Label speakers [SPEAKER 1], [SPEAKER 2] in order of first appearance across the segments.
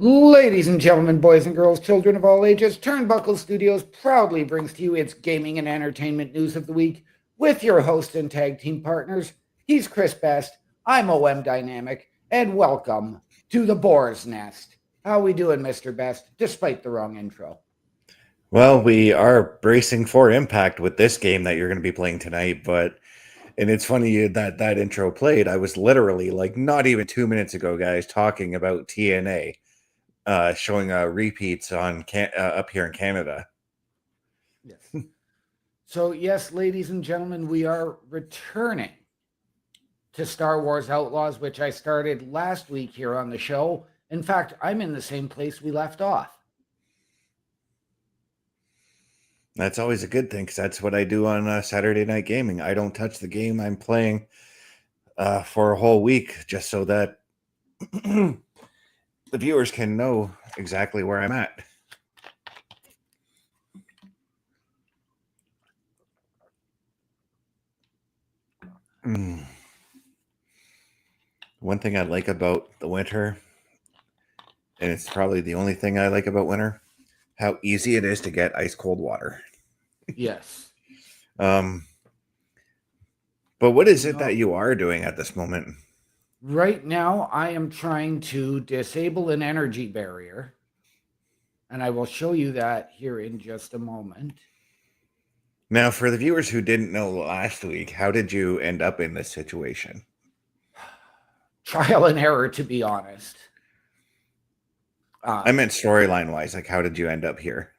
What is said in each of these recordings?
[SPEAKER 1] Ladies and gentlemen, boys and girls, children of all ages, Turnbuckle Studios proudly brings to you its gaming and entertainment news of the week with your host and tag team partners. He's Chris Best, I'm OM Dynamic, and welcome to the Boar's Nest. How we doing, Mr. Best, despite the wrong intro?
[SPEAKER 2] Well, we are bracing for impact with this game that you're going to be playing tonight, and it's funny that intro played. I was literally like not even 2 minutes ago, guys, talking about TNA, showing repeats on up here in Canada.
[SPEAKER 1] Yes. So, yes, ladies and gentlemen, we are returning to Star Wars Outlaws, which I started last week here on the show. In fact, I'm in the same place we left off.
[SPEAKER 2] That's always a good thing because that's what I do on Saturday Night Gaming. I don't touch the game I'm playing for a whole week just so that the viewers can know exactly where I'm at. One thing I like about the winter, and it's probably the only thing I like about winter, how easy it is to get ice cold water.
[SPEAKER 1] Yes.
[SPEAKER 2] But what is it that you are doing at this moment?
[SPEAKER 1] Right now, I am trying to disable an energy barrier, and I will show you that here in just a moment.
[SPEAKER 2] Now, for the viewers who didn't know last week, how did you end up in this situation?
[SPEAKER 1] Trial and error, to be honest.
[SPEAKER 2] I meant storyline wise, like how did you end up here?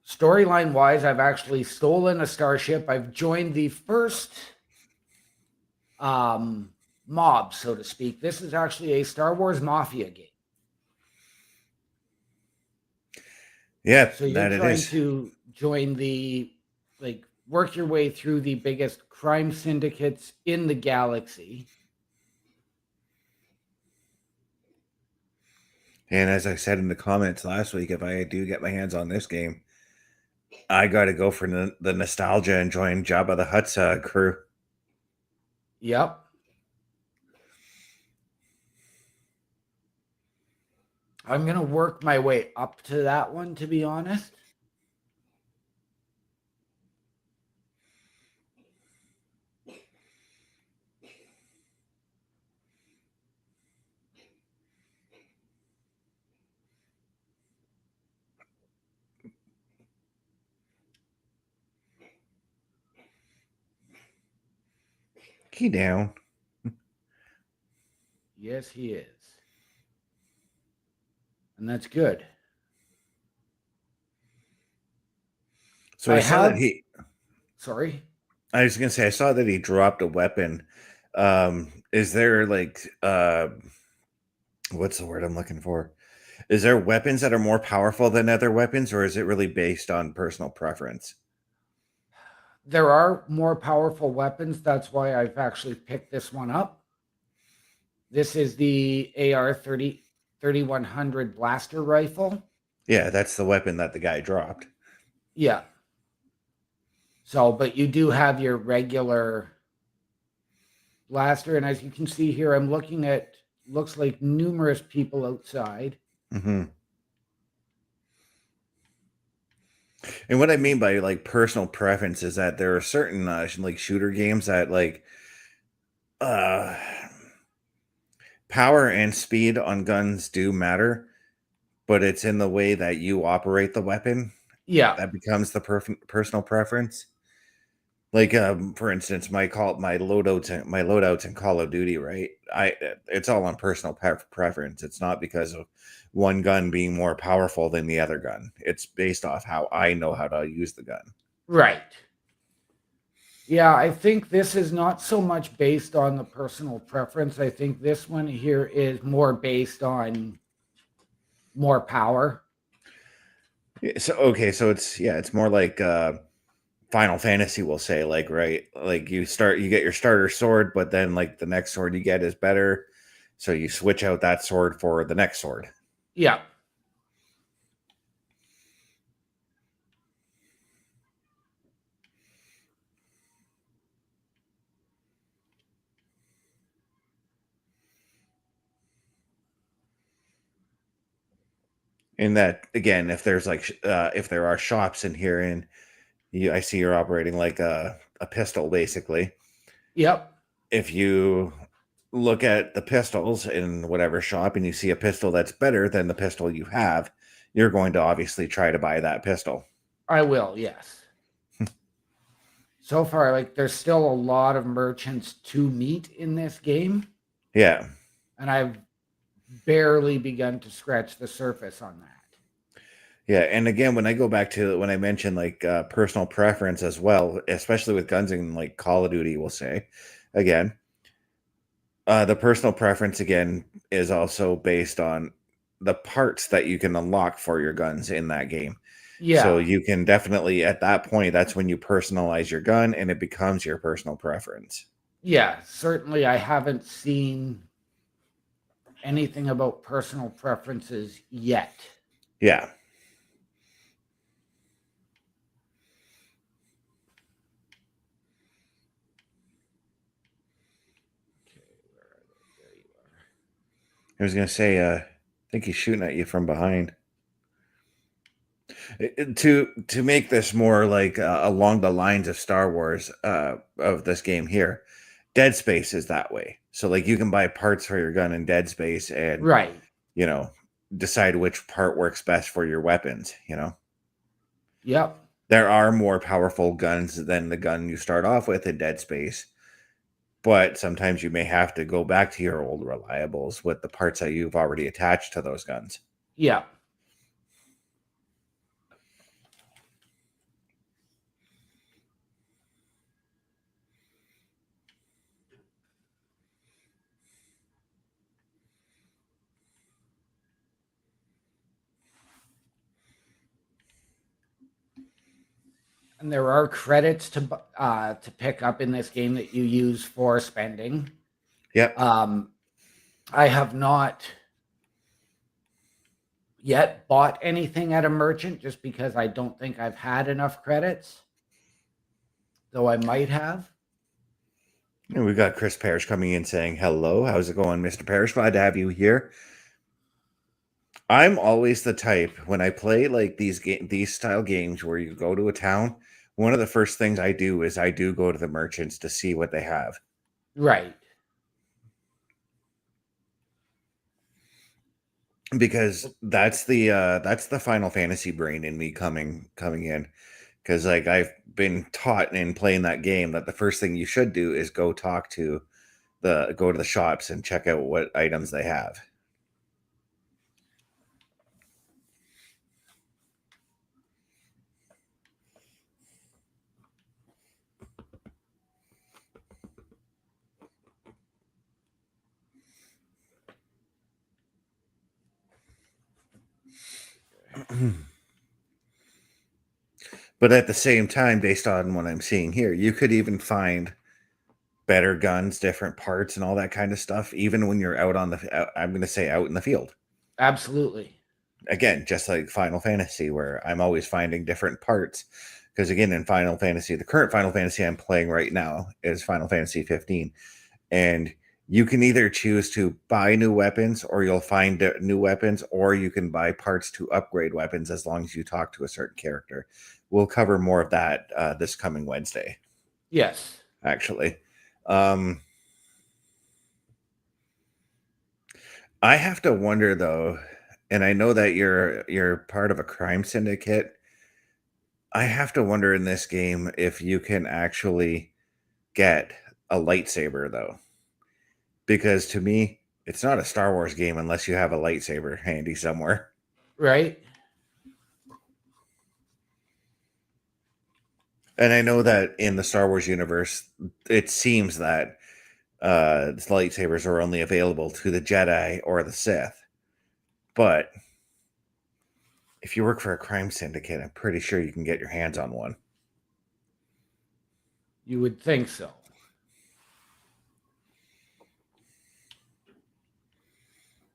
[SPEAKER 1] Storyline wise, I've actually stolen a starship. I've joined the first mob, so to speak. This is actually a Star Wars Mafia game.
[SPEAKER 2] Yeah,
[SPEAKER 1] so you're
[SPEAKER 2] that it
[SPEAKER 1] trying
[SPEAKER 2] is.
[SPEAKER 1] to join the, like, work your way through the biggest crime syndicates in the galaxy.
[SPEAKER 2] And as I said in the comments last week, if I do get my hands on this game, I got to go for the nostalgia and join Jabba the Hutt's crew.
[SPEAKER 1] Yep. I'm going to work my way up to that one, to be honest.
[SPEAKER 2] Key down.
[SPEAKER 1] Yes, he is. And that's good.
[SPEAKER 2] So I saw that he.
[SPEAKER 1] Sorry.
[SPEAKER 2] I was gonna say I saw that he dropped a weapon. Is there like what's the word I'm looking for? Is there weapons that are more powerful than other weapons, or is it really based on personal preference?
[SPEAKER 1] There are more powerful weapons. That's why I've actually picked this one up. This is the AR 3100 blaster rifle.
[SPEAKER 2] Yeah, that's the weapon that the guy dropped.
[SPEAKER 1] Yeah. So, but you do have your regular blaster. And as you can see here, I'm looking at, looks like numerous people outside.
[SPEAKER 2] Mm-hmm. And what I mean by like personal preference is that there are certain like shooter games that like power and speed on guns do matter, but it's in the way that you operate the weapon
[SPEAKER 1] Yeah.
[SPEAKER 2] that becomes the personal preference. Like for instance, my loadouts in Call of Duty, right? It's all on personal preference. It's not because of one gun being more powerful than the other gun. It's based off how I know how to use the gun.
[SPEAKER 1] Right. Yeah, I think this is not so much based on the personal preference. I think this one here is more based on more power.
[SPEAKER 2] So okay, so it's more like Final Fantasy will say, like, right, like you get your starter sword, but then like the next sword you get is better, so you switch out that sword for the next sword.
[SPEAKER 1] Yeah.
[SPEAKER 2] And that again, if there's if there are shops in here, and I see you're operating like a pistol, basically.
[SPEAKER 1] Yep.
[SPEAKER 2] If you look at the pistols in whatever shop and you see a pistol that's better than the pistol you have, you're going to obviously try to buy that pistol.
[SPEAKER 1] I will, yes. So far, like, there's still a lot of merchants to meet in this game,
[SPEAKER 2] Yeah.
[SPEAKER 1] and I've barely begun to scratch the surface on that.
[SPEAKER 2] Yeah, and again, when I go back to when I mentioned like personal preference as well, especially with guns in like Call of Duty, we'll say again, the personal preference again is also based on the parts that you can unlock for your guns in that game. So
[SPEAKER 1] Yeah.
[SPEAKER 2] you can definitely at that point, that's when you personalize your gun and it becomes your personal preference.
[SPEAKER 1] Yeah, certainly I haven't seen anything about personal preferences yet.
[SPEAKER 2] Yeah.
[SPEAKER 1] Okay, where are they? There you are.
[SPEAKER 2] I was gonna say, I think he's shooting at you from behind. To make this more like along the lines of Star Wars of this game here, Dead Space is that way. So like you can buy parts for your gun in Dead Space and
[SPEAKER 1] Right.
[SPEAKER 2] you know decide which part works best for your weapons.
[SPEAKER 1] Yep.
[SPEAKER 2] There are more powerful guns than the gun you start off with in Dead Space, but sometimes you may have to go back to your old reliables with the parts that you've already attached to those guns.
[SPEAKER 1] Yep. And there are credits to pick up in this game that you use for spending.
[SPEAKER 2] Yep.
[SPEAKER 1] I have not yet bought anything at a merchant just because I don't think I've had enough credits, though I might have.
[SPEAKER 2] And we've got Chris Parrish coming in saying, hello, how's it going, Mr. Parrish? Glad to have you here. I'm always the type when I play like these style games where you go to a town, one of the first things I do is I do go to the merchants to see what they have.
[SPEAKER 1] Right.
[SPEAKER 2] Because that's the Final Fantasy brain in me coming in. Because like I've been taught in playing that game that the first thing you should do is go to the shops and check out what items they have. But at the same time, based on what I'm seeing here, you could even find better guns, different parts, and all that kind of stuff, even when you're out on I'm going to say out in the field.
[SPEAKER 1] Absolutely.
[SPEAKER 2] Again, just like Final Fantasy, where I'm always finding different parts. Because again, in Final Fantasy, the current Final Fantasy I'm playing right now is Final Fantasy 15. And you can either choose to buy new weapons or you'll find new weapons, or you can buy parts to upgrade weapons as long as you talk to a certain character. We'll cover more of that this coming Wednesday.
[SPEAKER 1] Yes.
[SPEAKER 2] Actually. I have to wonder though, and I know that you're part of a crime syndicate. I have to wonder in this game if you can actually get a lightsaber though. Because to me, it's not a Star Wars game unless you have a lightsaber handy somewhere.
[SPEAKER 1] Right.
[SPEAKER 2] And I know that in the Star Wars universe, it seems that lightsabers are only available to the Jedi or the Sith. But if you work for a crime syndicate, I'm pretty sure you can get your hands on one.
[SPEAKER 1] You would think so.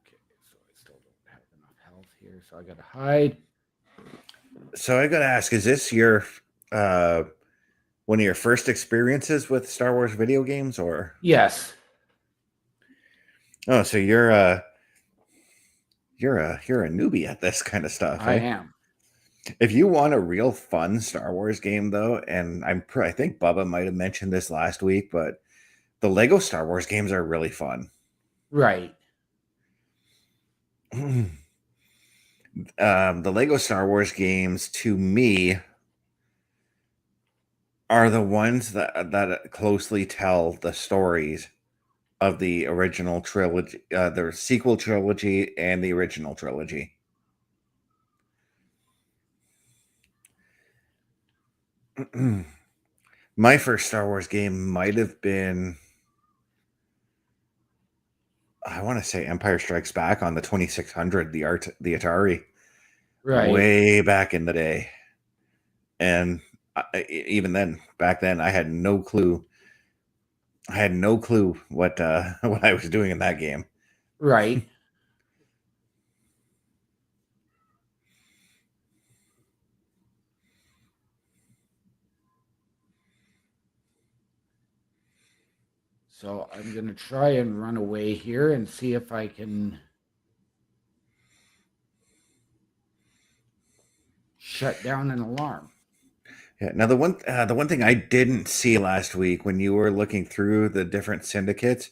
[SPEAKER 1] Okay, so I still don't have enough health here, so I gotta hide.
[SPEAKER 2] So I got to ask, is this your one of your first experiences with Star Wars video games, or
[SPEAKER 1] Yes.
[SPEAKER 2] oh, so you're a newbie at this kind of stuff,
[SPEAKER 1] I
[SPEAKER 2] eh?
[SPEAKER 1] am.
[SPEAKER 2] If you want a real fun Star Wars game, though, and I think Bubba might have mentioned this last week, but the Lego Star Wars games are really fun.
[SPEAKER 1] Right.
[SPEAKER 2] The Lego Star Wars games, to me, are the ones that closely tell the stories of the original trilogy, the sequel trilogy, and the original trilogy. My first Star Wars game might have been, I want to say, Empire Strikes Back on the 2600, the Atari,
[SPEAKER 1] Right.
[SPEAKER 2] way back in the day. And even then, back then, I had no clue. I had no clue what what I was doing in that game.
[SPEAKER 1] Right. So I'm going to try and run away here and see if I can shut down an alarm.
[SPEAKER 2] Yeah. Now the one thing I didn't see last week when you were looking through the different syndicates,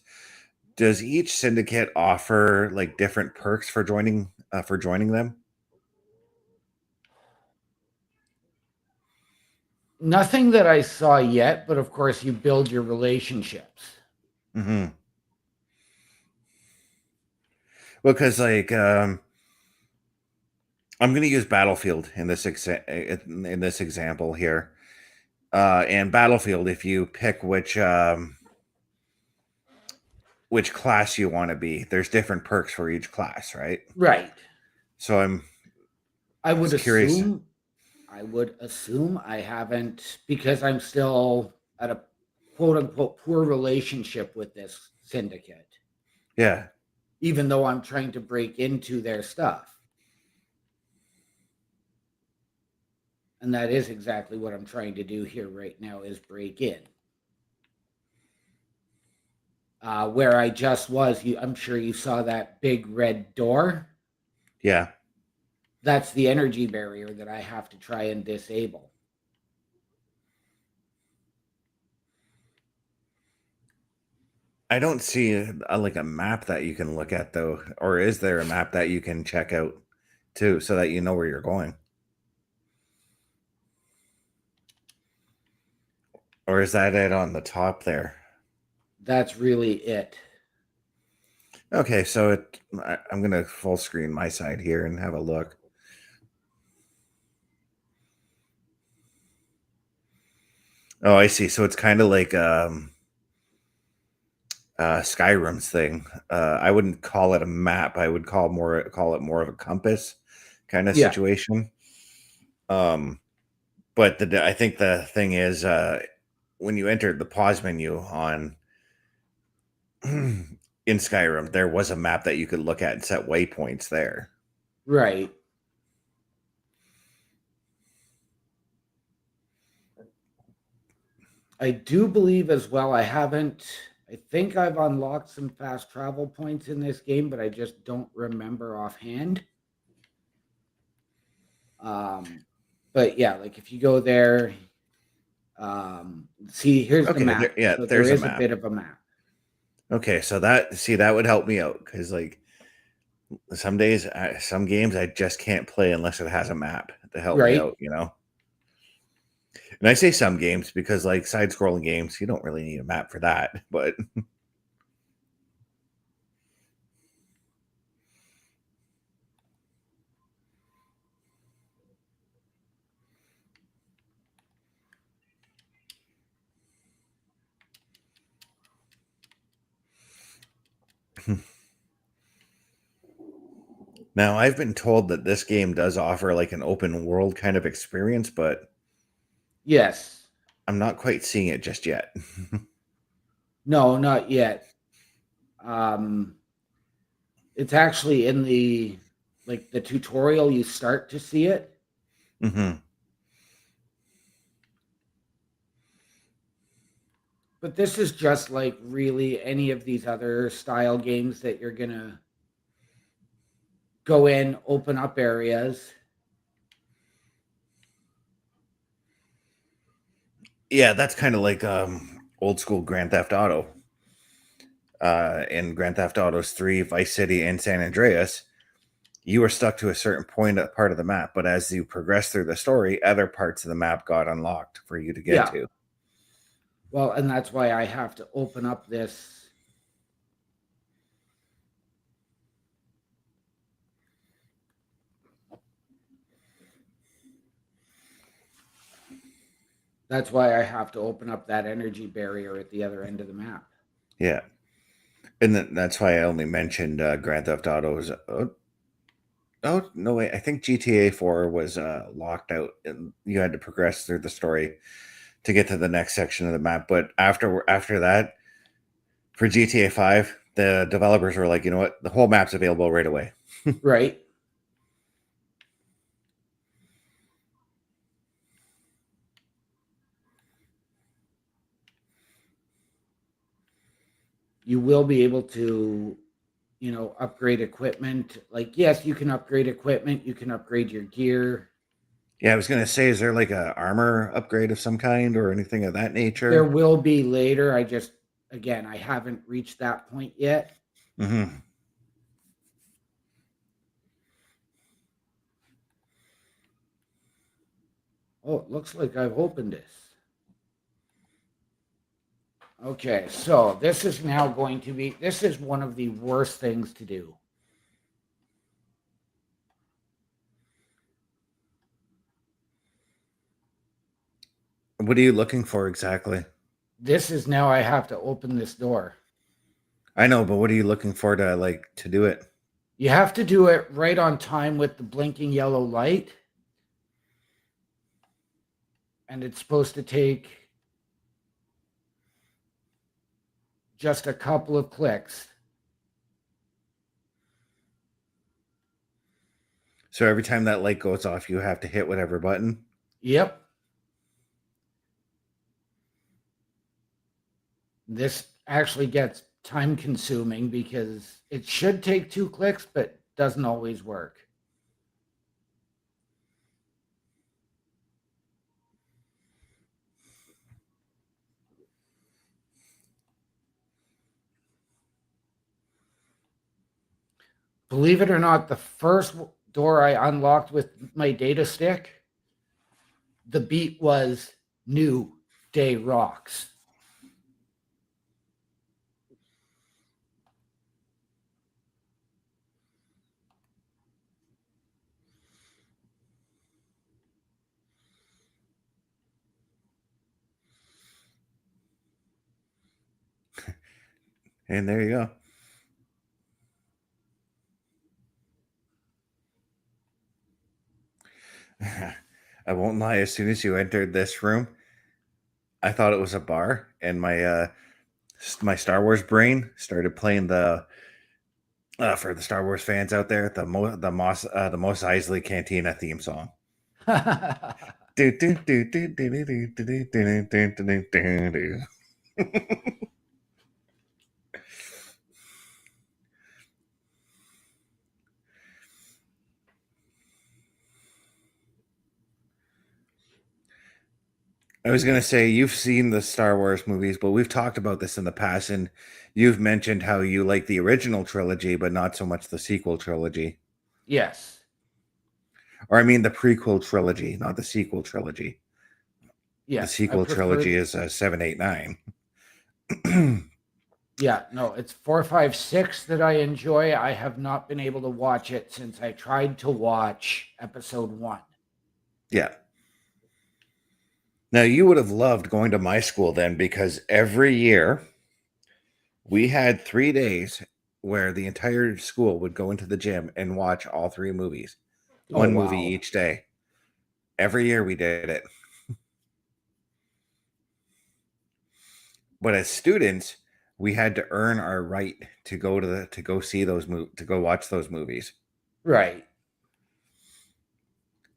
[SPEAKER 2] does each syndicate offer like different perks for joining them?
[SPEAKER 1] Nothing that I saw yet, but of course you build your relationships.
[SPEAKER 2] Mm-hmm. Well, because I'm going to use Battlefield in this example here. And Battlefield, if you pick which class you want to be, there's different perks for each class, right?
[SPEAKER 1] Right.
[SPEAKER 2] So I'm
[SPEAKER 1] I would
[SPEAKER 2] just curious.
[SPEAKER 1] assume I haven't, because I'm still at a quote unquote poor relationship with this syndicate,
[SPEAKER 2] Yeah.
[SPEAKER 1] even though I'm trying to break into their stuff. And that is exactly what I'm trying to do here right now, is break in. Where I just was, I'm sure you saw that big red door.
[SPEAKER 2] Yeah.
[SPEAKER 1] That's the energy barrier that I have to try and disable.
[SPEAKER 2] I don't see like a map that you can look at though, or is there a map that you can check out too, so that you know where you're going, or is that it on the top there?
[SPEAKER 1] That's really it.
[SPEAKER 2] Okay, so I'm gonna full screen my side here and have a look. Oh, I see. So it's kind of like Skyrim's thing. I wouldn't call it a map. I would call it more of a compass kind of
[SPEAKER 1] Yeah.
[SPEAKER 2] situation. Um, but I think the thing is, when you entered the pause menu on in Skyrim, there was a map that you could look at and set waypoints there.
[SPEAKER 1] Right. I do believe as well, I think I've unlocked some fast travel points in this game, but I just don't remember offhand. Um, but yeah, like if you go there, see, here's the
[SPEAKER 2] Okay,
[SPEAKER 1] map.
[SPEAKER 2] yeah,
[SPEAKER 1] So there
[SPEAKER 2] there's a
[SPEAKER 1] is a
[SPEAKER 2] map.
[SPEAKER 1] bit of a map.
[SPEAKER 2] Okay, so that would help me out because like some days, some games I just can't play unless it has a map to help me
[SPEAKER 1] Right.
[SPEAKER 2] out. And I say some games because like side-scrolling games, you don't really need a map for that. But now I've been told that this game does offer like an open world kind of experience, but
[SPEAKER 1] Yes.
[SPEAKER 2] I'm not quite seeing it just yet.
[SPEAKER 1] No, not yet. Um, it's actually in the tutorial, you start to see it.
[SPEAKER 2] Hmm.
[SPEAKER 1] But this is just like really any of these other style games that you're gonna go in, open up areas.
[SPEAKER 2] Yeah, that's kind of like old school Grand Theft Auto. In Grand Theft Autos 3, Vice City, and San Andreas, you were stuck to a certain part of the map, but as you progress through the story, other parts of the map got unlocked for you to get
[SPEAKER 1] Yeah.
[SPEAKER 2] to.
[SPEAKER 1] Well, and that's why I have to open up this. That's why I have to open up that energy barrier at the other end of the map.
[SPEAKER 2] Yeah. And that's why I only mentioned Grand Theft Autos. Oh, no, wait. I think GTA 4 was locked out and you had to progress through the story to get to the next section of the map. But after that, for GTA 5, the developers were like, you know what? The whole map's available right away.
[SPEAKER 1] Right. You will be able to, upgrade equipment. Like, yes, you can upgrade equipment, you can upgrade your gear.
[SPEAKER 2] Yeah, I was going to say, is there like a armor upgrade of some kind or anything of that
[SPEAKER 1] There
[SPEAKER 2] nature?
[SPEAKER 1] will be later. Again, I haven't reached that point yet.
[SPEAKER 2] Mm-hmm.
[SPEAKER 1] Oh, it looks like I've opened this. Okay, so this is now going to be, this is one of the worst things to do.
[SPEAKER 2] What are you looking for exactly?
[SPEAKER 1] This is now I have to open this door.
[SPEAKER 2] I know, but what are you looking for to do it?
[SPEAKER 1] You have to do it right on time with the blinking yellow light. And it's supposed to take just a couple of clicks.
[SPEAKER 2] So every time that light goes off, you have to hit whatever button.
[SPEAKER 1] Yep. This actually gets time consuming because it should take 2 clicks, but doesn't always work. Believe it or not, the first door I unlocked with my data stick, the beat was New Day Rocks.
[SPEAKER 2] And there you go. I won't lie, as soon as you entered this room, I thought it was a bar, and my Star Wars brain started playing the for the Star Wars fans out there, the Mos Eisley Cantina theme song. I was gonna say, you've seen the Star Wars movies, but we've talked about this in the past, and you've mentioned how you like the original trilogy, but not so much the sequel trilogy.
[SPEAKER 1] Yes.
[SPEAKER 2] Or I mean the prequel trilogy, not the sequel trilogy. The
[SPEAKER 1] Yes. I
[SPEAKER 2] sequel trilogy
[SPEAKER 1] prefer.
[SPEAKER 2] is 7, 8, 9.
[SPEAKER 1] Yeah, no, it's 4, 5, 6 that I enjoy. I have not been able to watch it since I tried to watch episode 1.
[SPEAKER 2] Yeah. Now you would have loved going to my school then, because every year we had 3 days where the entire school would go into the gym and watch all 3 movies,
[SPEAKER 1] Oh,
[SPEAKER 2] one movie
[SPEAKER 1] wow.
[SPEAKER 2] each day. Every year we did it. But as students, we had to earn our right to go to go see to go watch those movies
[SPEAKER 1] Right.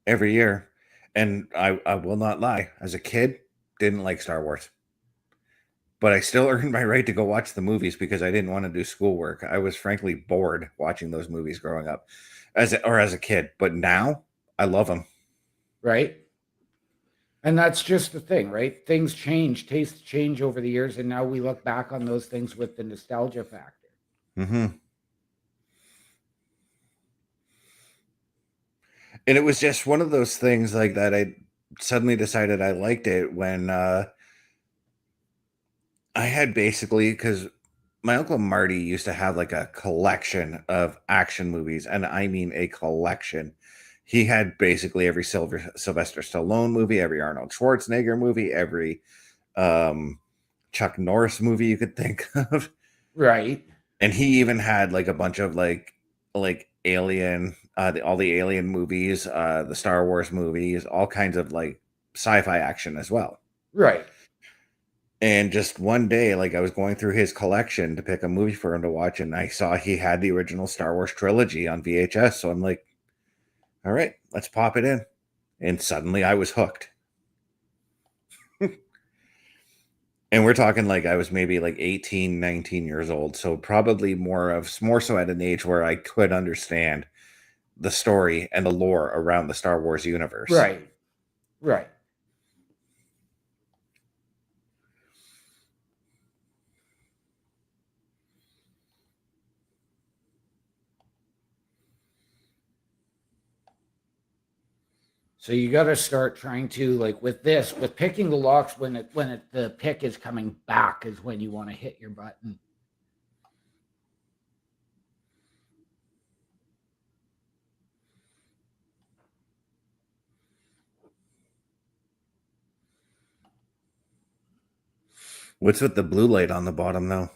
[SPEAKER 2] every year. And I will not lie, as a kid, didn't like Star Wars but I still earned my right to go watch the movies because I didn't want to do schoolwork. I was frankly bored watching those movies growing up as a kid, but now I love them.
[SPEAKER 1] Right. And that's just the thing, right? Things change, tastes change over the years, and now we look back on those things with the nostalgia factor.
[SPEAKER 2] Mm-hmm. And it was just one of those things like that. I suddenly decided I liked it when I had basically, because my uncle Marty used to have like a collection of action movies, and I mean a collection. He had basically every Sylvester Stallone movie, every Arnold Schwarzenegger movie, every Chuck Norris movie you could think of.
[SPEAKER 1] Right.
[SPEAKER 2] And he even had like a bunch of like Alien, all the Alien movies, the Star Wars movies, all kinds of like sci-fi action as well.
[SPEAKER 1] Right.
[SPEAKER 2] And just one day, like I was going through his collection to pick a movie for him to watch, and I saw he had the original Star Wars trilogy on VHS. So I'm like, all right, let's pop it in. And suddenly I was hooked. And we're talking like I was maybe like 18, 19 years old. So probably more so at an age where I could understand the story and the lore around the Star Wars universe.
[SPEAKER 1] Right. Right. So you got to start trying to, like, with picking the locks, the pick is coming back is when you want to hit your button.
[SPEAKER 2] What's with the blue light on the bottom now?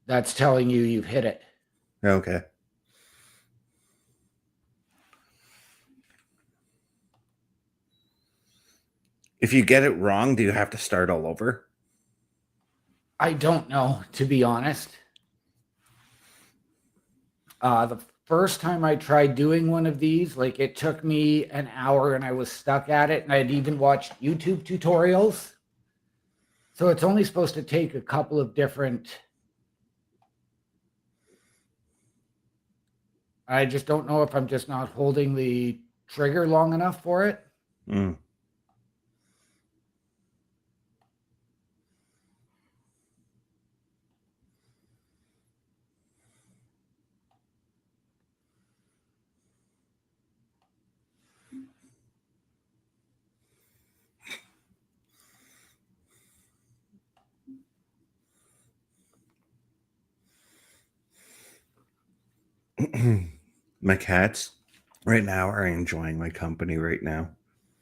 [SPEAKER 1] That's telling you you've hit it.
[SPEAKER 2] Okay. If you get it wrong, do you have to start all over?
[SPEAKER 1] I don't know, to be honest. The first time I tried doing one of these, like, it took me an hour and I was stuck at it, and I'd even watched YouTube tutorials. So it's only supposed to take a couple of different. I just don't know if I'm just not holding the trigger long enough for it.
[SPEAKER 2] Mm. My cats right now are enjoying my company right now.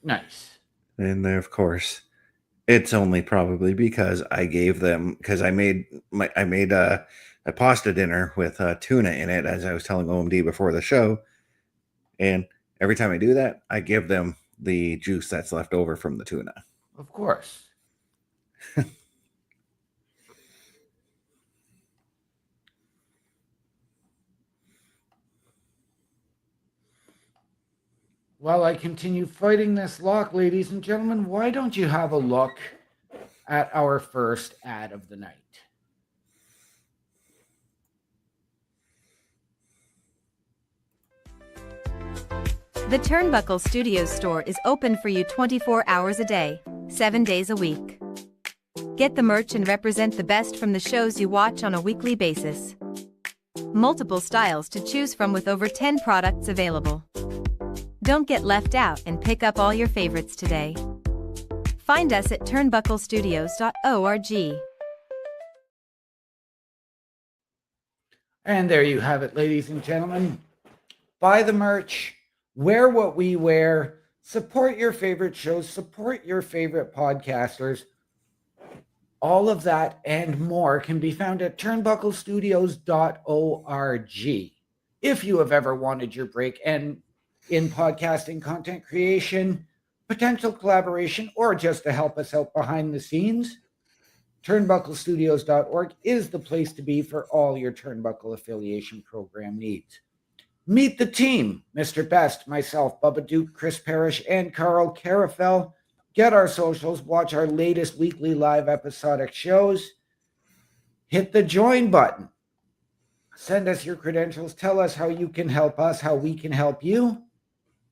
[SPEAKER 1] Nice.
[SPEAKER 2] And of course, it's only probably because I gave them, because I made a pasta dinner with tuna in it, as I was telling OMD before the show. And every time I do that, I give them the juice that's left over from the tuna.
[SPEAKER 1] Of course. While I continue fighting this lock, ladies and gentlemen, why don't you have a look at our first ad of the night?
[SPEAKER 3] The Turnbuckle Studios store is open for you 24 hours a day, 7 days a week. Get the merch and represent the best from the shows you watch on a weekly basis. Multiple styles to choose from with over 10 products available. Don't get left out and pick up all your favorites today. Find us at turnbucklestudios.org.
[SPEAKER 1] And there you have it, ladies and gentlemen. Buy the merch, wear what we wear, support your favorite shows, support your favorite podcasters. All of that and more can be found at turnbucklestudios.org. If you have ever wanted your break in podcasting, content creation, potential collaboration, or just to help us out behind the scenes, turnbucklestudios.org is the place to be for all your Turnbuckle affiliation program needs. Meet the team, Mr. Best, myself, Bubba Duke, Chris Parrish, and Carl Carafel. Get our socials, watch our latest weekly live episodic shows. hit the join button. Send us your credentials. Tell us how you can help us, how we can help you,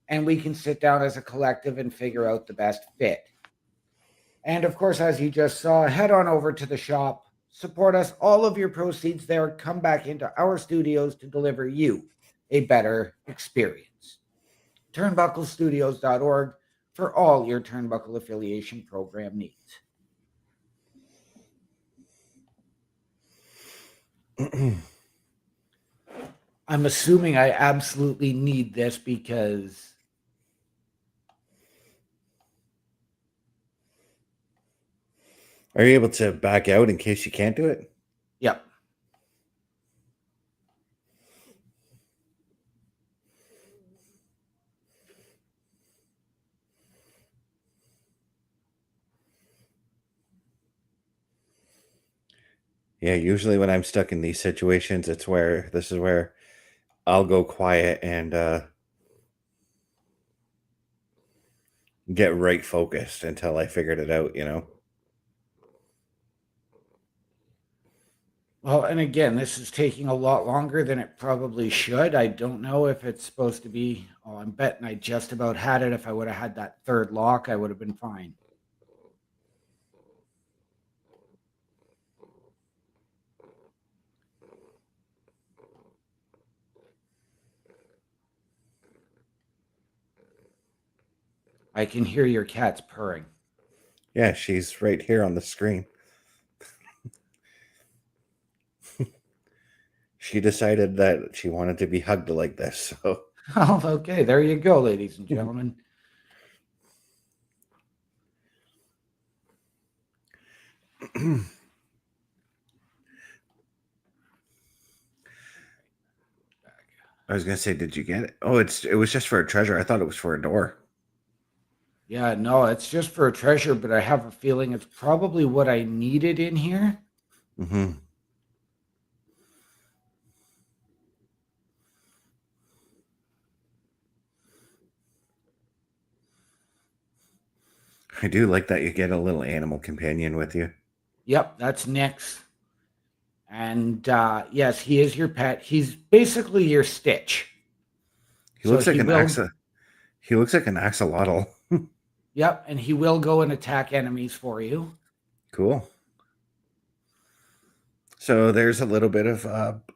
[SPEAKER 1] and we can sit down as a collective and figure out the best fit. And of course, as you just saw, head on over to the shop, support us. All of your proceeds there come back into our studios to deliver you a better experience. Turnbucklestudios.org for all your Turnbuckle affiliation program needs. I'm assuming I absolutely need this because
[SPEAKER 2] Are you able to back out in case you can't do it?
[SPEAKER 1] yep.
[SPEAKER 2] Yeah, usually when I'm stuck in these situations, this is where I'll go quiet and get right focused until I figured it out, you know?
[SPEAKER 1] Well, and again, this is taking a lot longer than it probably should. I don't know if it's supposed to be. Oh, I'm betting I just about had it. If I would have had that third lock, I would have been fine. I can hear your cat's purring.
[SPEAKER 2] Yeah, she's right here on the screen. She decided that she wanted to be hugged like this, so...
[SPEAKER 1] Oh, okay. There you go, ladies and gentlemen.
[SPEAKER 2] I was gonna say, did you get it? Oh, it was just for a treasure. I thought it was for a door.
[SPEAKER 1] Yeah, no, it's just for a treasure, but I have a feeling it's probably what I needed in here.
[SPEAKER 2] Mm-hmm. I do like that you get a little animal companion with you.
[SPEAKER 1] Yep, that's Nick's. And yes, he is your pet. He's basically your Stitch.
[SPEAKER 2] He looks like He looks like an axolotl.
[SPEAKER 1] Yep, and he will go and attack enemies for you.
[SPEAKER 2] Cool. So there's a little bit of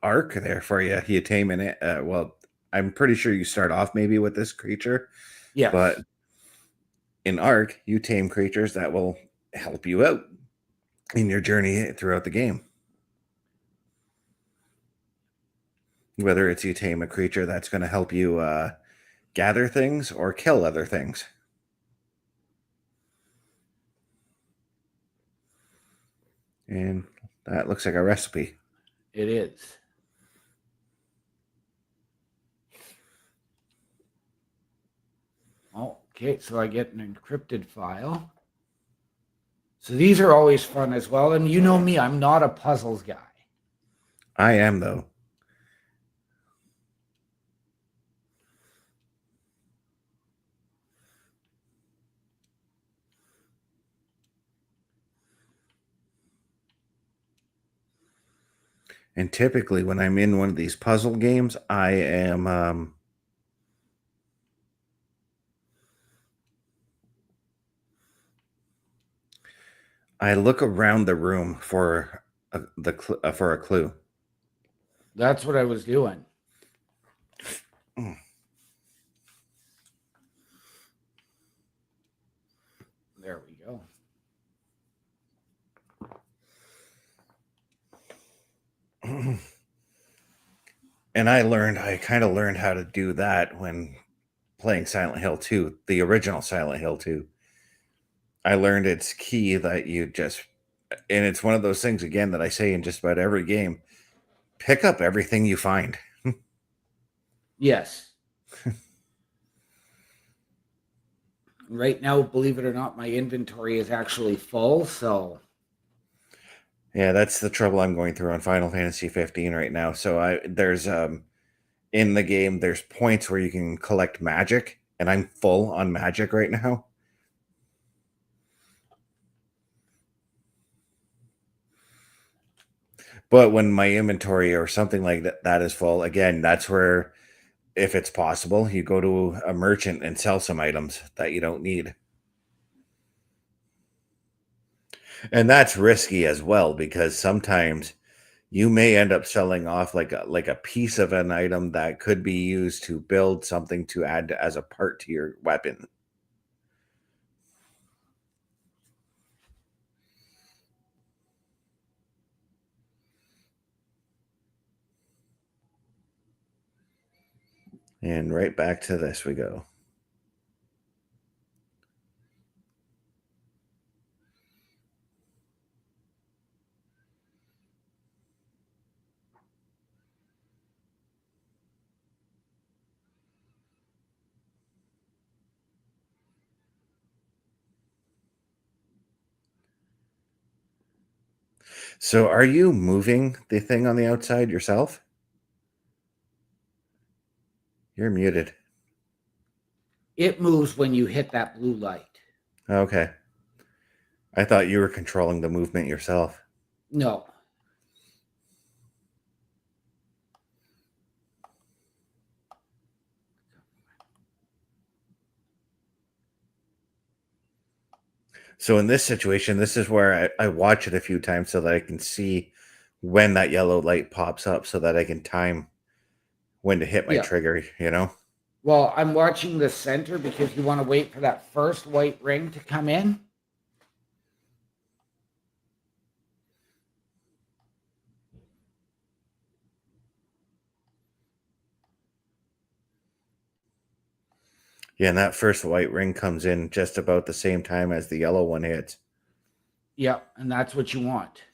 [SPEAKER 2] arc there for you. You tame in it. Well, I'm pretty sure you start off maybe with this creature.
[SPEAKER 1] Yes.
[SPEAKER 2] But in arc, you tame creatures that will help you out in your journey throughout the game. Whether it's you tame a creature that's going to help you gather things or kill other things. And that looks like a recipe.
[SPEAKER 1] It is. Okay, so I get an encrypted file. So these are always fun as well. And you know me, I'm not a puzzles guy.
[SPEAKER 2] I am, though. And typically when I'm in one of these puzzle games, I am I look around the room for for a clue.
[SPEAKER 1] That's what I was doing. There we go.
[SPEAKER 2] And I kind of learned how to do that when playing Silent Hill 2, the original Silent Hill 2. I learned it's key that you just, and it's one of those things again that I say in just about every game, pick up everything you find.
[SPEAKER 1] Yes. Right now, believe it or not, my inventory is actually full, so
[SPEAKER 2] Yeah, that's the trouble I'm going through on Final Fantasy 15 right now. So there's in the game there's points where you can collect magic, and I'm full on magic right now. But when my inventory or something like that is full, again, that's where, if it's possible, you go to a merchant and sell some items that you don't need. And that's risky as well, because sometimes you may end up selling off like a piece of an item that could be used to build something to add as a part to your weapon. And right back to this we go. So are you moving the thing on the outside yourself? You're muted.
[SPEAKER 1] It moves when you hit that blue light.
[SPEAKER 2] Okay. I thought you were controlling the movement yourself.
[SPEAKER 1] No.
[SPEAKER 2] So in this situation, this is where I watch it a few times so that I can see when that yellow light pops up so that I can time when to hit my
[SPEAKER 1] Yeah.
[SPEAKER 2] trigger, you know?
[SPEAKER 1] Well, I'm watching the center because you want to wait for that first white ring to come in.
[SPEAKER 2] Yeah, and that first white ring comes in just about the same time as the yellow one hits.
[SPEAKER 1] Yep, and that's what you want.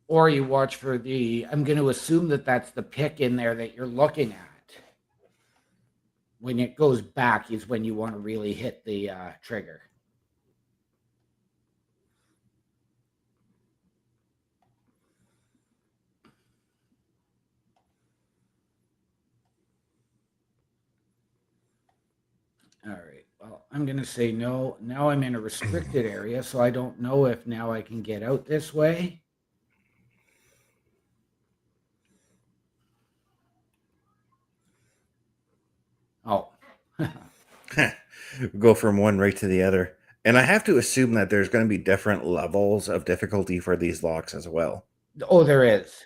[SPEAKER 1] Or you watch for I'm going to assume that that's the pick in there that you're looking at. When it goes back is when you want to really hit the trigger. All right. Well, I'm going to say no. Now I'm in a restricted area, so I don't know if now I can get out this way. Oh.
[SPEAKER 2] Go from one right to the other. And I have to assume that there's going to be different levels of difficulty for these locks as well.
[SPEAKER 1] Oh, there is.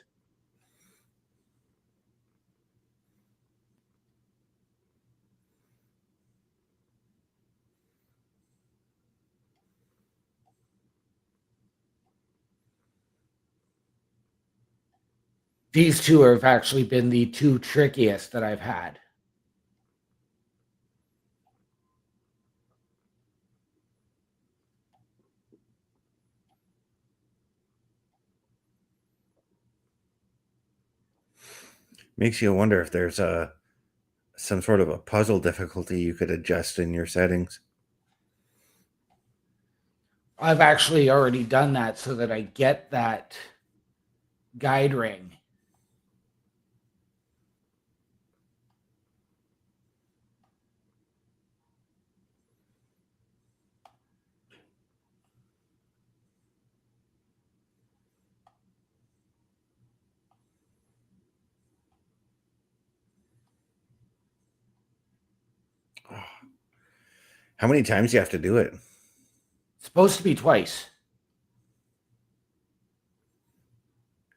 [SPEAKER 1] These two have actually been the two trickiest that I've had.
[SPEAKER 2] Makes you wonder if there's some sort of a puzzle difficulty you could adjust in your settings.
[SPEAKER 1] I've actually already done that so that I get that guide ring.
[SPEAKER 2] How many times do you have to do it?
[SPEAKER 1] It's supposed to be twice.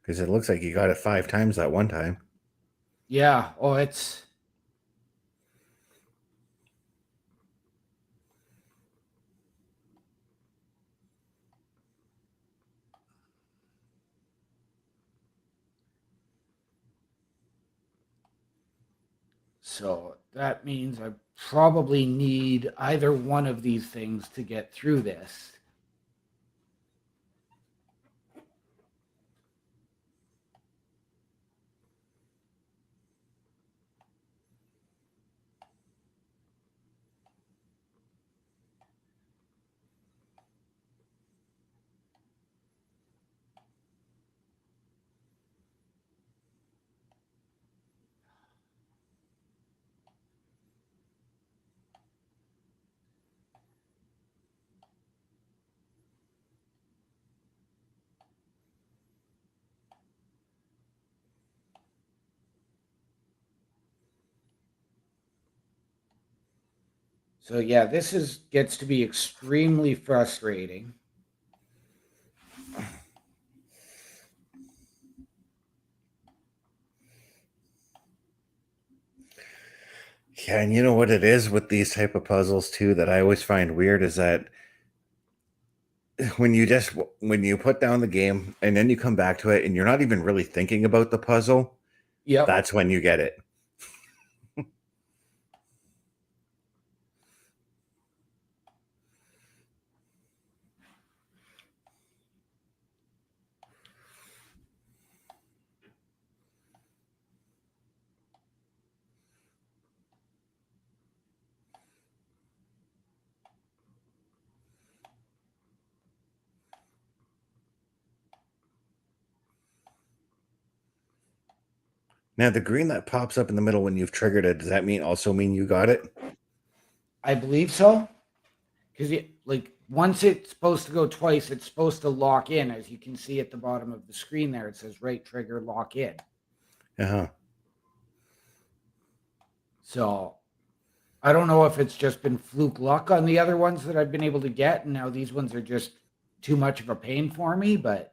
[SPEAKER 2] Because it looks like you got it 5 times that one time.
[SPEAKER 1] Yeah. Oh, it's... So that means I probably need either one of these things to get through this. So yeah, this gets to be extremely frustrating.
[SPEAKER 2] Yeah, and you know what it is with these type of puzzles too that I always find weird is that when you put down the game and then you come back to it and you're not even really thinking about the puzzle,
[SPEAKER 1] Yep.
[SPEAKER 2] that's when you get it. Now, the green that pops up in the middle when you've triggered it, does that mean you got it?
[SPEAKER 1] I believe so. Because once it's supposed to go twice, it's supposed to lock in. As you can see at the bottom of the screen there, it says right trigger, lock in.
[SPEAKER 2] Uh-huh.
[SPEAKER 1] So I don't know if it's just been fluke luck on the other ones that I've been able to get, and now these ones are just too much of a pain for me, but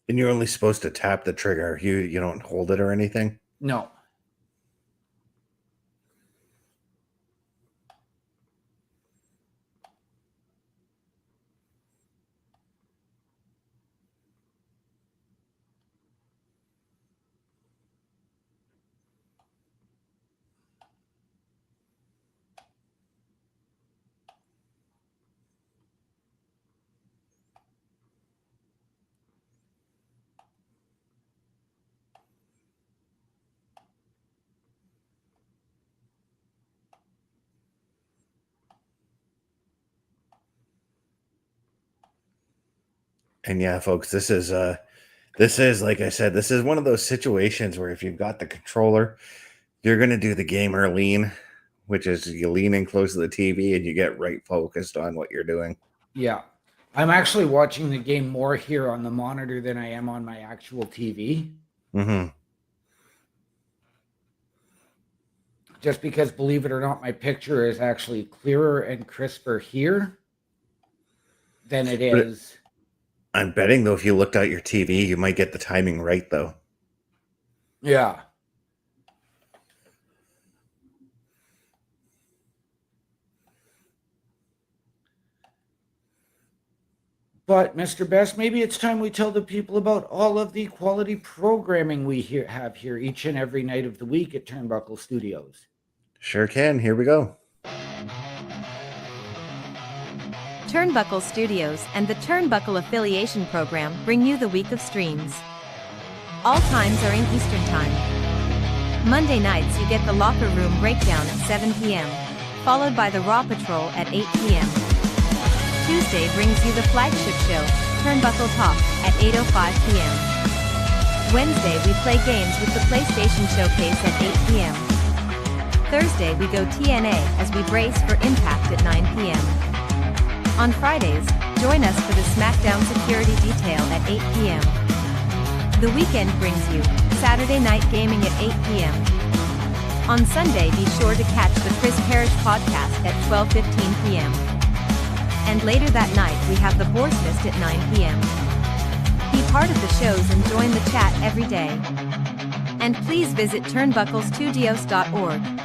[SPEAKER 2] And you're only supposed to tap the trigger. You don't hold it or anything?
[SPEAKER 1] no.
[SPEAKER 2] And yeah, folks, this is like I said, this is one of those situations where if you've got the controller, you're gonna do the gamer lean, which is you lean in close to the TV and you get right focused on what you're doing.
[SPEAKER 1] Yeah. I'm actually watching the game more here on the monitor than I am on my actual TV.
[SPEAKER 2] Mm-hmm.
[SPEAKER 1] Just because, believe it or not, my picture is actually clearer and crisper here than it is.
[SPEAKER 2] I'm betting though, if you looked at your TV, you might get the timing right though.
[SPEAKER 1] Yeah. But, Mr. Best, maybe it's time we tell the people about all of the quality programming we have here each and every night of the week at Turnbuckle Studios.
[SPEAKER 2] Sure can. Here we go.
[SPEAKER 3] Turnbuckle Studios and the Turnbuckle Affiliation Program bring you the week of streams. All times are in Eastern Time. Monday nights you get the Locker Room Breakdown at 7 p.m., followed by the Raw Patrol at 8 p.m. Tuesday brings you the flagship show, Turnbuckle Talk, at 8:05 p.m. Wednesday we play games with the PlayStation Showcase at 8 p.m. Thursday we go TNA as we brace for Impact at 9 p.m. On Fridays, join us for the SmackDown Security Detail at 8 p.m. The weekend brings you Saturday Night Gaming at 8 p.m. On Sunday be sure to catch the Chris Parrish podcast at 12:15 p.m. And later that night we have the Boar at 9 p.m. Be part of the shows and join the chat every day. And please visit turnbucklestudios.org.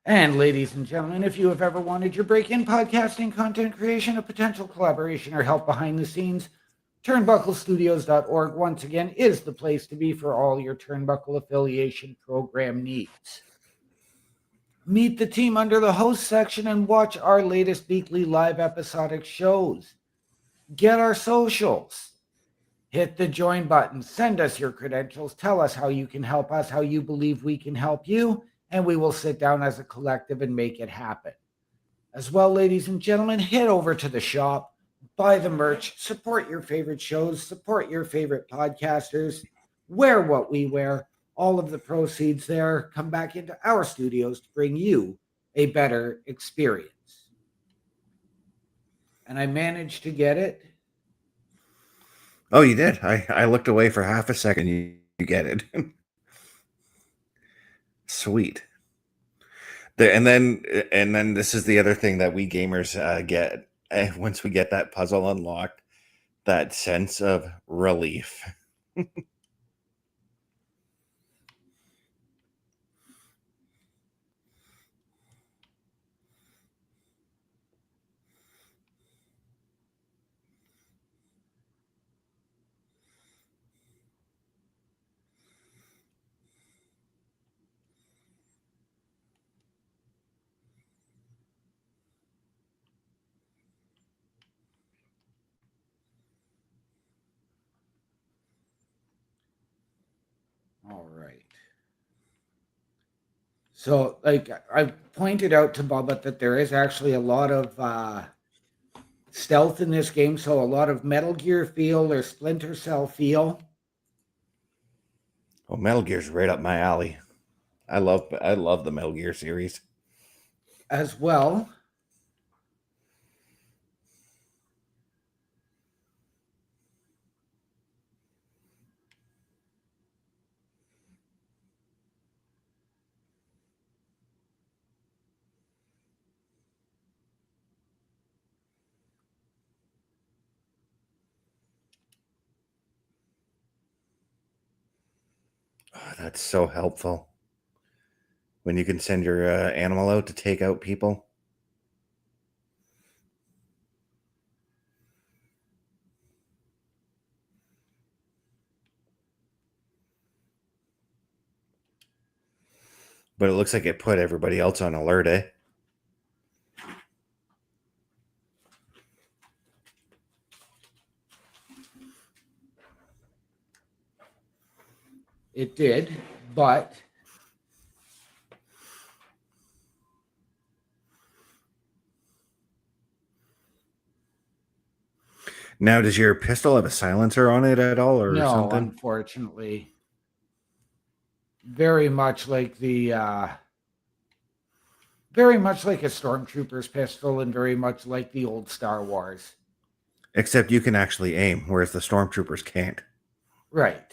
[SPEAKER 1] And ladies and gentlemen, if you have ever wanted your break-in podcasting, content creation, a potential collaboration, or help behind the scenes, turnbucklestudios.org once again is the place to be for all your Turnbuckle affiliation program needs. Meet the team under the host section and watch our latest weekly live episodic shows. Get our socials. Hit the join button. Send us your credentials. Tell us how you can help us, how you believe we can help you. and we will sit down as a collective and make it happen. As well, ladies and gentlemen, head over to the shop, buy the merch, support your favorite shows, support your favorite podcasters, wear what we wear. All of the proceeds there come back into our studios to bring you a better experience. And I managed to get it.
[SPEAKER 2] Oh, you did? I looked away for half a second. You get it. Sweet. And then this is the other thing that we gamers get once we get that puzzle unlocked, that sense of relief.
[SPEAKER 1] All right. So, like I pointed out to Bubba that there is actually a lot of stealth in this game. So a lot of Metal Gear feel or Splinter Cell feel.
[SPEAKER 2] Oh, Metal Gear's right up my alley. I love the Metal Gear series.
[SPEAKER 1] As well.
[SPEAKER 2] Oh, that's so helpful. When you can send your animal out to take out people. But it looks like it put everybody else on alert, eh?
[SPEAKER 1] It did, but
[SPEAKER 2] Now, does your pistol have a silencer on it at all, or
[SPEAKER 1] no,
[SPEAKER 2] something?
[SPEAKER 1] unfortunately. Very much like very much like a stormtrooper's pistol and very much like the old Star Wars.
[SPEAKER 2] Except you can actually aim, whereas the stormtroopers can't.
[SPEAKER 1] Right.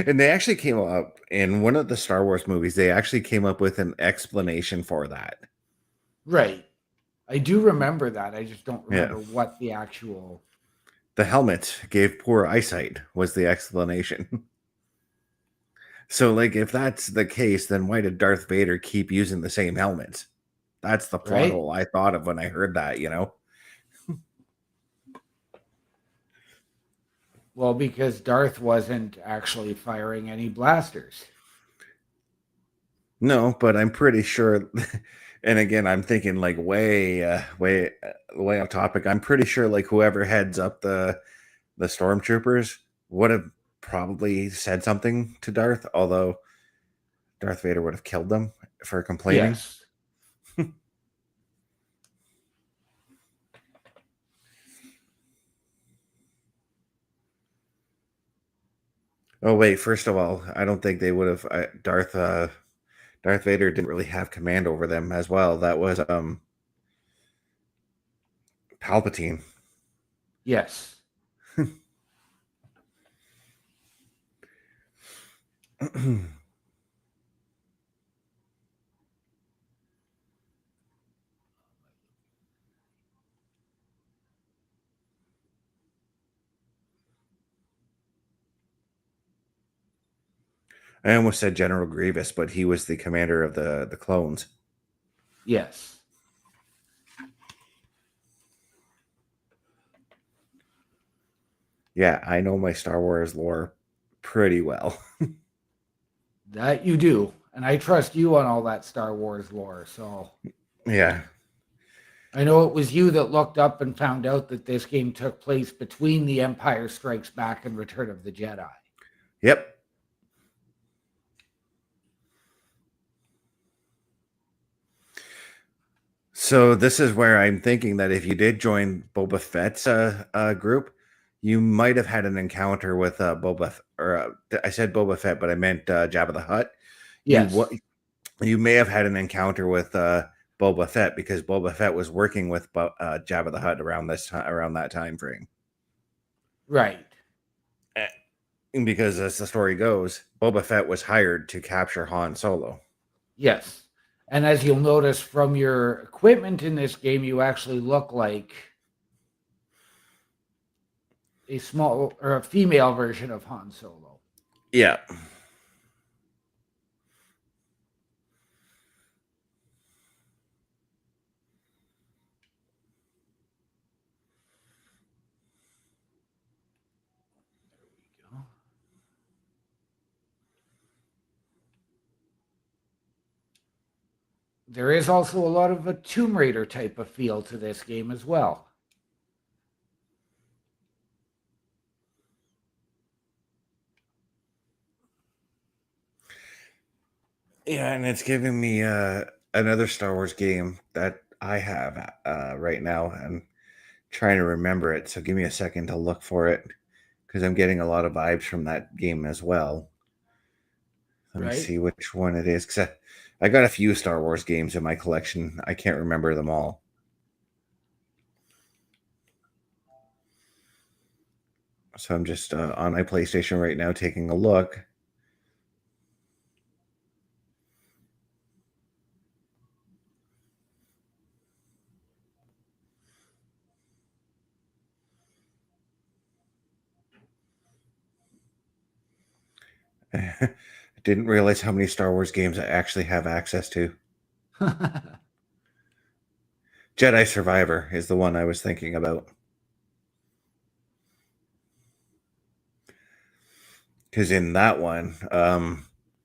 [SPEAKER 2] And they actually came up in one of the Star Wars movies. They actually came up with an explanation for that.
[SPEAKER 1] Right. I do remember that. I just don't remember
[SPEAKER 2] Yeah.
[SPEAKER 1] what the actual...
[SPEAKER 2] The helmet gave poor eyesight was the explanation. So, like, if that's the case, then why did Darth Vader keep using the same helmet? That's the plot
[SPEAKER 1] Right?
[SPEAKER 2] hole I thought of when I heard that,
[SPEAKER 1] Well, because Darth wasn't actually firing any blasters.
[SPEAKER 2] No, but I'm pretty sure. And again, I'm thinking like way off topic. I'm pretty sure like whoever heads up the stormtroopers would have probably said something to Darth, although Darth Vader would have killed them for complaining.
[SPEAKER 1] Yes.
[SPEAKER 2] Oh wait, first of all, I don't think they would have. Darth Vader didn't really have command over them as well. That was Palpatine.
[SPEAKER 1] Yes.
[SPEAKER 2] I almost said General Grievous, but he was the commander of the clones.
[SPEAKER 1] Yes.
[SPEAKER 2] Yeah, I know my Star Wars lore pretty well.
[SPEAKER 1] That you do. And I trust you on all that Star Wars lore. So
[SPEAKER 2] Yeah.
[SPEAKER 1] I know it was you that looked up and found out that this game took place between The Empire Strikes Back and Return of the Jedi.
[SPEAKER 2] Yep. So this is where I'm thinking that if you did join Boba Fett's group, you might have had an encounter with I said Boba Fett, but I meant Jabba the Hutt.
[SPEAKER 1] Yes.
[SPEAKER 2] You may have had an encounter with Boba Fett because Boba Fett was working with Jabba the Hutt around that time frame.
[SPEAKER 1] Right.
[SPEAKER 2] Because as the story goes, Boba Fett was hired to capture Han Solo.
[SPEAKER 1] Yes. And as you'll notice from your equipment in this game, you actually look like a small or a female version of Han Solo.
[SPEAKER 2] Yeah.
[SPEAKER 1] There is also a lot of a Tomb Raider type of feel to this game as well.
[SPEAKER 2] Yeah, and it's giving me another Star Wars game that I have right now. I'm trying to remember it, so give me a second to look for it because I'm getting a lot of vibes from that game as well. Let me see which one it is, because I got a few Star Wars games in my collection. I can't remember them all. So I'm just on my PlayStation right now taking a look. I didn't realize how many Star Wars games I actually have access to. Jedi Survivor is the one I was thinking about. Because in that one,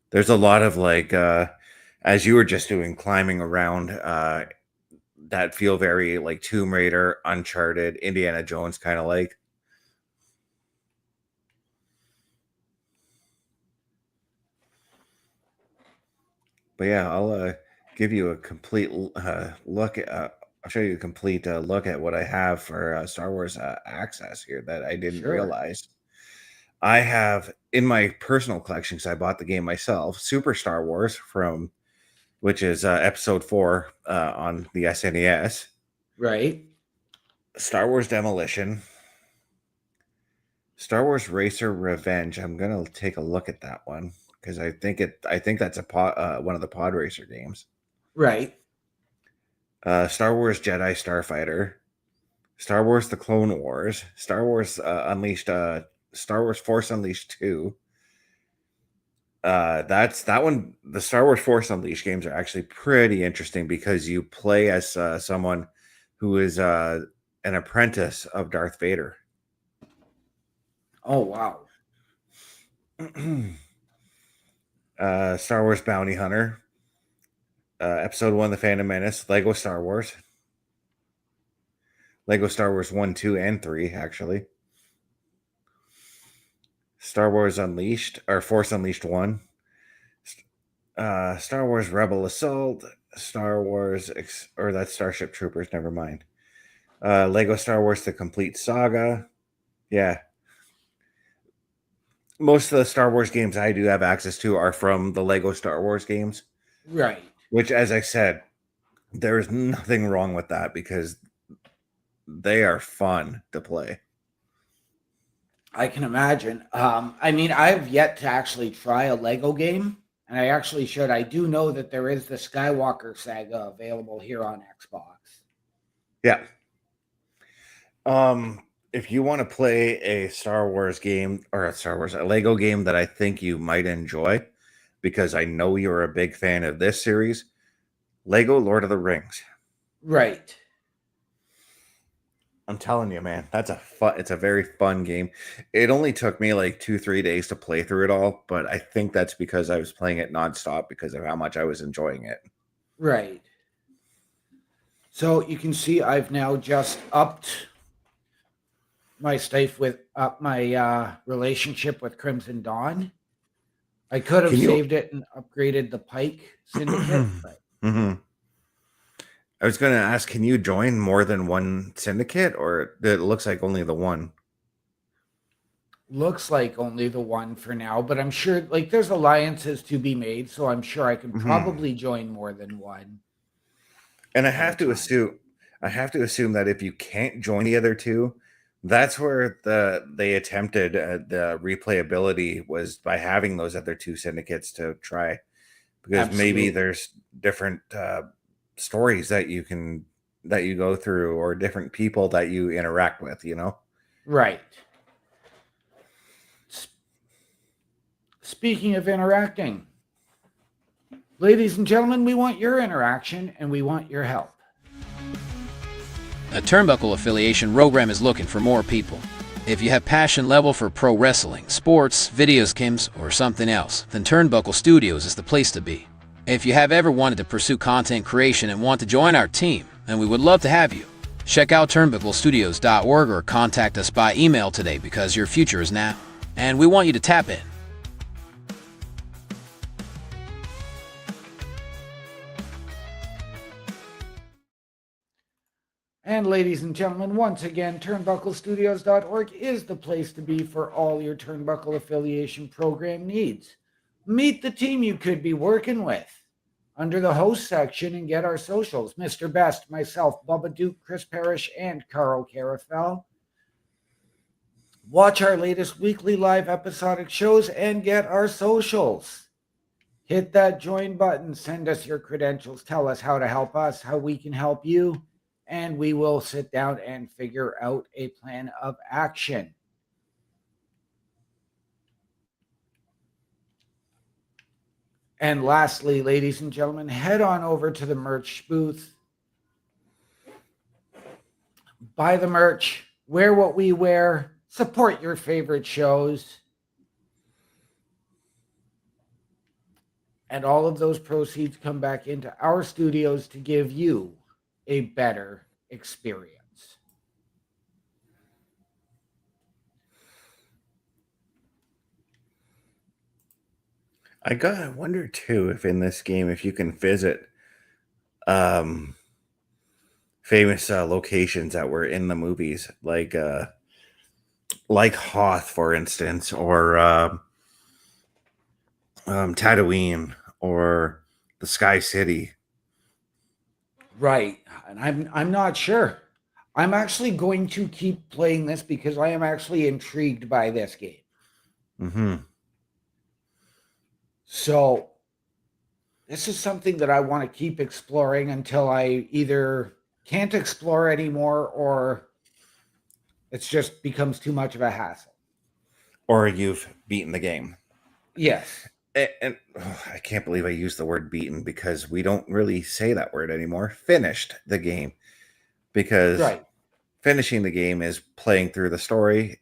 [SPEAKER 2] there's a lot of like, as you were just doing, climbing around that feel very like Tomb Raider, Uncharted, Indiana Jones kind of like. But yeah, I'll give you a complete look at. I'll show you a complete look at what I have for Star Wars access here that I didn't realize. I have in my personal collection, because I bought the game myself, Super Star Wars which is Episode 4 on the SNES.
[SPEAKER 1] Right.
[SPEAKER 2] Star Wars Demolition. Star Wars Racer Revenge. I'm gonna take a look at that one because I think that's one of the pod racer games.
[SPEAKER 1] Right.
[SPEAKER 2] Star Wars Jedi Starfighter. Star Wars The Clone Wars. Star Wars Unleashed. Star Wars Force Unleashed 2. That's that one. The Star Wars Force Unleashed games are actually pretty interesting because you play as someone who is an apprentice of Darth Vader.
[SPEAKER 1] Oh, wow.
[SPEAKER 2] Star Wars Bounty Hunter. Episode 1, The Phantom Menace. Lego Star Wars. Lego Star Wars 1, 2, and 3, actually. Star Wars Unleashed, or Force Unleashed 1. Star Wars Rebel Assault. Star Wars, or that's Starship Troopers, never mind. Lego Star Wars The Complete Saga. Yeah. Most of the Star Wars games I do have access to are from the Lego Star Wars games.
[SPEAKER 1] Right.
[SPEAKER 2] Which, as I said, there's nothing wrong with that because they are fun to play.
[SPEAKER 1] I can imagine. I mean, I've yet to actually try a Lego game, and I actually should. I do know that there is the Skywalker saga available here on Xbox.
[SPEAKER 2] Yeah. If you want to play a Star Wars game or a Lego game that I think you might enjoy, because I know you're a big fan of this series, Lego Lord of the Rings.
[SPEAKER 1] Right.
[SPEAKER 2] I'm telling you, man, it's a very fun game. It only took me like 2-3 days to play through it all, but I think that's because I was playing it nonstop because of how much I was enjoying it.
[SPEAKER 1] Right. So you can see I've now just upped my relationship with Crimson Dawn. I could have saved it and upgraded the Pike Syndicate. But...
[SPEAKER 2] I was going to ask, can you join more than one syndicate, or it looks like only the one?
[SPEAKER 1] Looks like only the one for now, but I'm sure like there's alliances to be made, so I'm sure I can probably join more than one.
[SPEAKER 2] And I have to assume that if you can't join the other two, that's where they attempted the replayability was by having those other two syndicates to try, because maybe
[SPEAKER 1] Absolutely.
[SPEAKER 2] there's different stories that you go through, or different people that you interact with,
[SPEAKER 1] Right. Speaking of interacting, ladies and gentlemen, we want your interaction and we want your help.
[SPEAKER 4] A Turnbuckle affiliation program is looking for more people. If you have passion level for pro wrestling, sports, video games, or something else, then Turnbuckle Studios is the place to be. If you have ever wanted to pursue content creation and want to join our team, then we would love to have you. Check out turnbucklestudios.org or contact us by email today, because your future is now, and we want you to tap in.
[SPEAKER 1] And ladies and gentlemen, once again, turnbucklestudios.org is the place to be for all your Turnbuckle affiliation program needs. Meet the team you could be working with under the host section and get our socials. Mr. Best, myself, Bubba Duke, Chris Parrish, and Carl Carafel. Watch our latest weekly live episodic shows and get our socials. Hit that join button, send us your credentials, tell us how to help us, how we can help you, and we will sit down and figure out a plan of action. And lastly, ladies and gentlemen, head on over to the merch booth. Buy the merch, wear what we wear, support your favorite shows. And all of those proceeds come back into our studios to give you a better experience.
[SPEAKER 2] I wonder too if in this game, if you can visit famous locations that were in the movies, like Hoth, for instance, or Tatooine, or the Sky City.
[SPEAKER 1] Right. And I'm not sure. I'm actually going to keep playing this because I am actually intrigued by this game.
[SPEAKER 2] Mm-hmm.
[SPEAKER 1] So this is something that I want to keep exploring until I either can't explore anymore or it just becomes too much of a hassle.
[SPEAKER 2] Or you've beaten the game.
[SPEAKER 1] Yes.
[SPEAKER 2] And I can't believe I used the word beaten, because we don't really say that word anymore. Finished the game. Because
[SPEAKER 1] right.
[SPEAKER 2] Finishing the game is playing through the story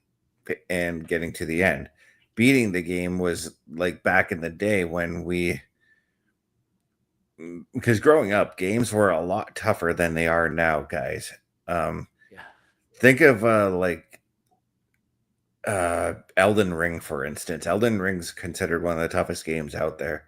[SPEAKER 2] and getting to the end. Beating the game was like back in the day when because growing up, games were a lot tougher than they are now, guys. Think of Elden Ring, for instance. Elden Ring's considered one of the toughest games out there.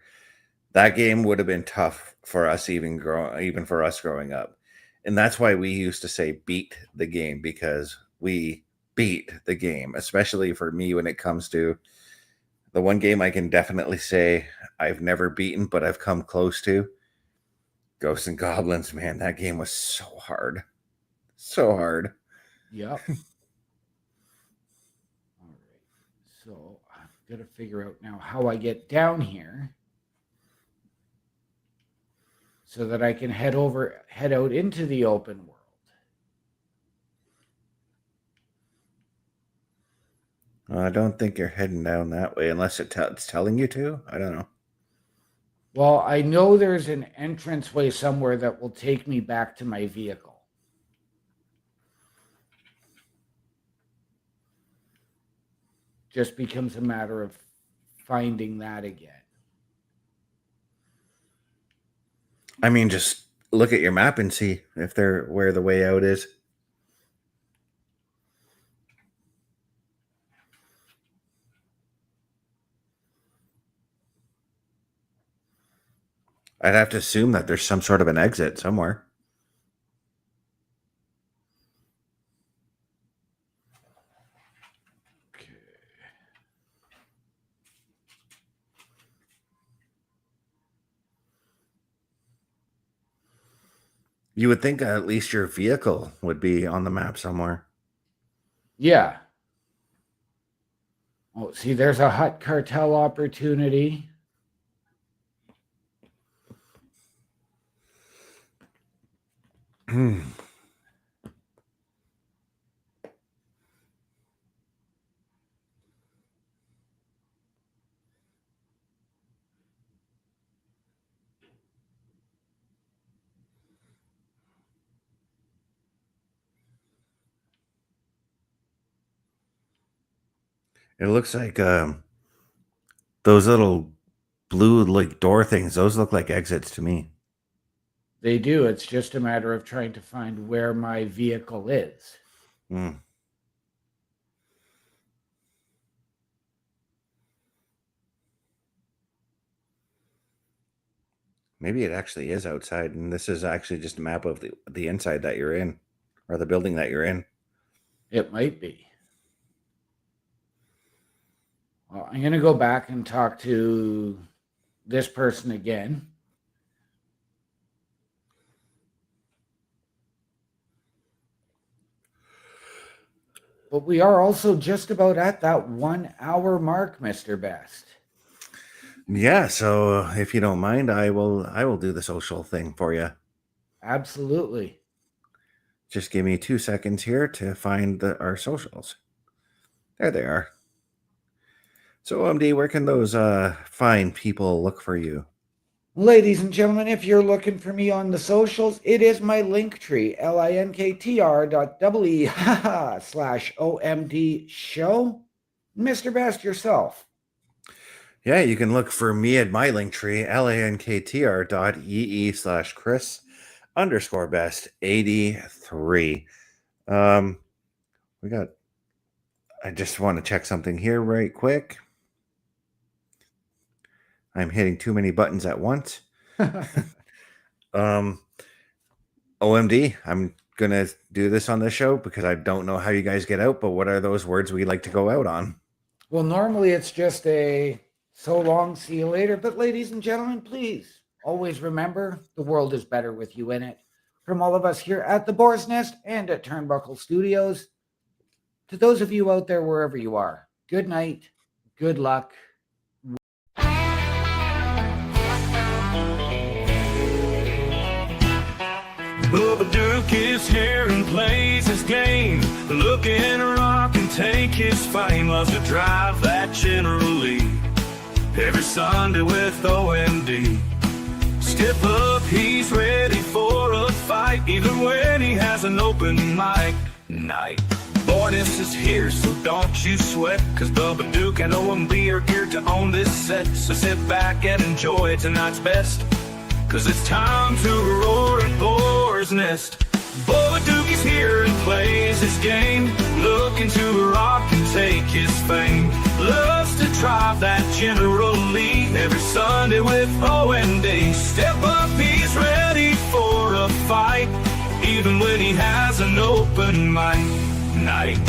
[SPEAKER 2] That game would have been tough for us, even for us growing up. And that's why we used to say beat the game, because we beat the game, especially for me when it comes to the one game I can definitely say I've never beaten, but I've come close to. Ghosts and Goblins, man, that game was so hard. So hard.
[SPEAKER 1] Yep. All right. So I've got to figure out now how I get down here so that I can head out into the open world.
[SPEAKER 2] I don't think you're heading down that way unless it's telling you to. I don't know.
[SPEAKER 1] Well, I know there's an entranceway somewhere that will take me back to my vehicle. Just becomes a matter of finding that again.
[SPEAKER 2] I mean, just look at your map and see if where the way out is. I'd have to assume that there's some sort of an exit somewhere. You would think at least your vehicle would be on the map somewhere.
[SPEAKER 1] Yeah. Oh, see, there's a hut cartel opportunity.
[SPEAKER 2] It looks like those little blue like door things. Those look like exits to me.
[SPEAKER 1] They do. It's just a matter of trying to find where my vehicle is.
[SPEAKER 2] Mm. Maybe it actually is outside, and this is actually just a map of the inside that you're in, or the building that you're in.
[SPEAKER 1] It might be. Well, I'm going to go back and talk to this person again. But we are also just about at that 1 hour mark, Mr. Best.
[SPEAKER 2] Yeah, so if you don't mind, I will do the social thing for you.
[SPEAKER 1] Absolutely.
[SPEAKER 2] Just give me 2 seconds here to find our socials. There they are. So, MD, where can those fine people look for you?
[SPEAKER 1] Ladies and gentlemen, if you're looking for me on the socials, it is my link tree, linktr.ee/OMD show. Mr. Best, yourself.
[SPEAKER 2] Yeah, you can look for me at my link tree, linktr.ee/Chris_best83. I just want to check something here right quick. I'm hitting too many buttons at once. OMD, I'm going to do this on this show because I don't know how you guys get out, but what are those words we like to go out on?
[SPEAKER 1] Well, normally it's just a so long, see you later. But ladies and gentlemen, please always remember the world is better with you in it. From all of us here at the Boar's Nest and at Turnbuckle Studios, to those of you out there wherever you are, good night, good luck.
[SPEAKER 5] Bubba Duke is here and plays his game. Looking to rock and take his fame. Loves to drive that General Lee every Sunday with OMD. Step up, he's ready for a fight, even when he has an open mic night. Boyness is here, so don't you sweat, cause Bubba Duke and OMB are geared to own this set. So sit back and enjoy tonight's best, cause it's time to roar at Boar's Nest. Bubba Duke is here and plays his game, looking to rock and take his fame. Loves to drive that General Lee every Sunday with OMD. Step up, he's ready for a fight, even when he has an open mic night.